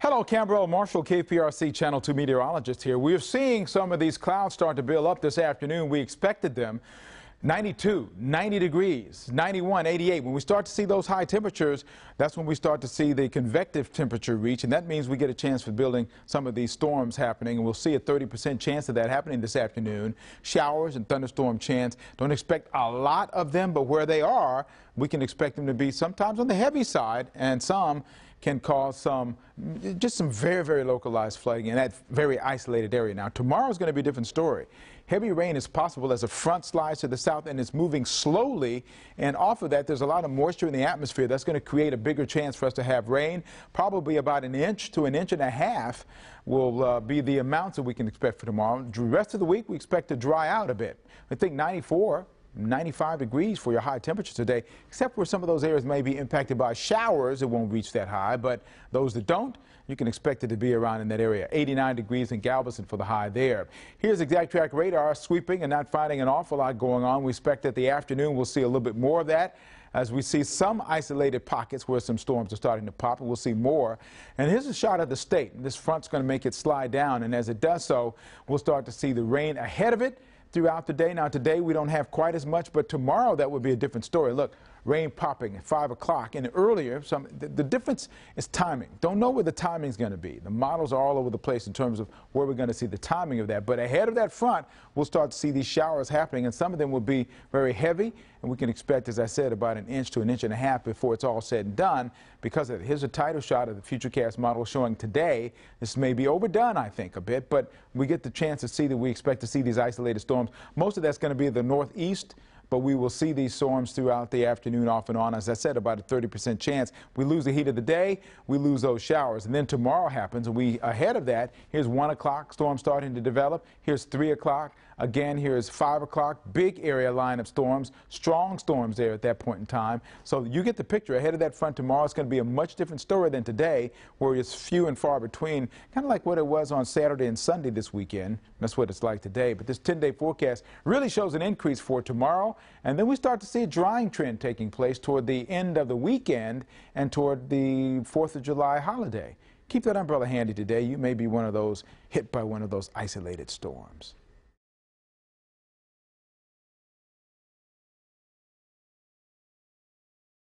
Hello, Khambrel Marshall, KPRC Channel 2 meteorologist here. We're seeing some of these clouds start to build up this afternoon. We expected them. 92, 90 degrees, 91, 88. When we start to see those high temperatures, that's when we start to see the convective temperature reach, and that means we get a chance for building some of these storms happening, and we'll see a 30% chance of that happening this afternoon. Showers and thunderstorm chance. Don't expect a lot of them, but where they are, we can expect them to be sometimes on the heavy side, and some can cause just some very, very localized flooding in that very isolated area. Now, tomorrow's going to be a different story. Heavy rain is possible as a front slides to the south and it's moving slowly, and off of that there's a lot of moisture in the atmosphere that's going to create a bigger chance for us to have rain. Probably about an inch to an inch and a half will be the amounts that we can expect for tomorrow. The rest of the week we expect to dry out a bit. I think 95 degrees for your high temperature today, except where some of those areas may be impacted by showers. It won't reach that high, but those that don't, you can expect it to be around in that area. 89 degrees in Galveston for the high there. Here's exact track radar sweeping and not finding an awful lot going on. We expect that the afternoon we'll see a little bit more of that as we see some isolated pockets where some storms are starting to pop, and we'll see more. And here's a shot of the state. This front's going to make it slide down, and as it does so, we'll start to see the rain ahead of it throughout the day. Now today we don't have quite as much, but tomorrow that would be a different story. Look, rain popping at 5 o'clock and earlier. The difference is timing. Don't know where the timing is going to be. The models are all over the place in terms of where we're going to see the timing of that. But ahead of that front, we'll start to see these showers happening, and some of them will be very heavy, and we can expect, as I said, about an inch to an inch and a half before it's all said and done. Because of it. Here's a title shot of the Futurecast model showing today. This may be overdone, I think, a bit, but we get the chance to see that we expect to see these isolated storms. Most of that's going to be the northeast, but we will see these storms throughout the afternoon off and on. As I said, about a 30% chance. We lose the heat of the day, we lose those showers. And then tomorrow happens, and ahead of that, here's 1 o'clock, storm starting to develop. Here's 3 o'clock. Again, here's 5 o'clock. Big area line of storms, strong storms there at that point in time. So you get the picture. Ahead of that front tomorrow, it's going to be a much different story than today, where it's few and far between, kind of like what it was on Saturday and Sunday this weekend. That's what it's like today. But this 10-day forecast really shows an increase for tomorrow. And then we start to see a drying trend taking place toward the end of the weekend and toward the 4th of July holiday. Keep that umbrella handy today. You may be one of those hit by one of those isolated storms.